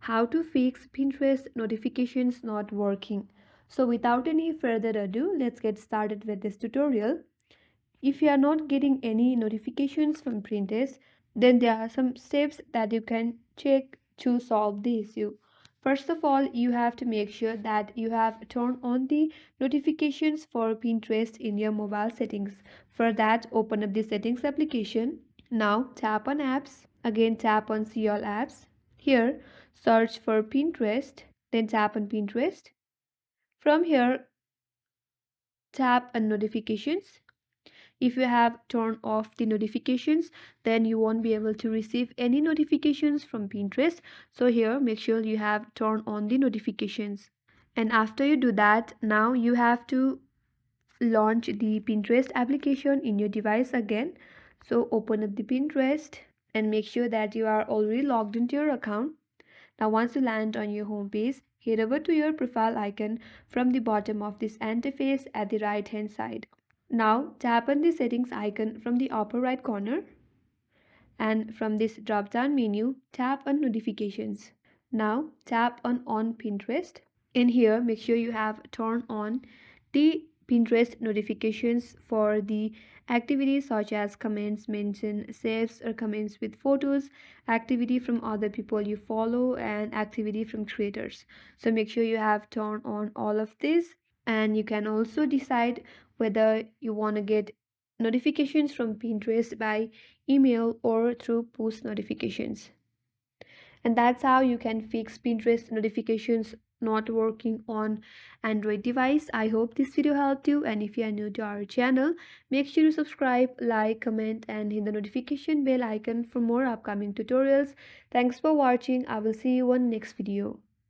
how to fix Pinterest notifications not working. So without any further ado, let's get started with this tutorial. If you are not getting any notifications from Pinterest, then there are some steps that you can check to solve the issue. First of all, you have to make sure that you have turned on the notifications for Pinterest in your mobile settings. For that, open up the settings application. Now tap on apps. Again tap on see all apps. Here search for Pinterest. Then tap on Pinterest. From here tap on notifications. If you have turned off the notifications, then you won't be able to receive any notifications from Pinterest. So here make sure you have turned on the notifications. And after you do that, now you have to launch the Pinterest application in your device again. So open up the Pinterest and make sure that you are already logged into your account. Now once you land on your home page, head over to your profile icon from the bottom of this interface at the right hand side. Now tap on the settings icon from the upper right corner, and from this drop down menu tap on notifications. Now tap on Pinterest. In here make sure you have turned on the Pinterest notifications for the activities such as comments, mention, saves or comments with photos, activity from other people you follow, and activity from creators. So make sure you have turned on all of this, and you can also decide whether you want to get notifications from Pinterest by email or through push notifications. And that's how you can fix Pinterest notifications not working on Android device. I hope this video helped you, and if you are new to our channel, make sure to subscribe, like, comment and hit the notification bell icon for more upcoming tutorials. Thanks for watching. I will see you on next video.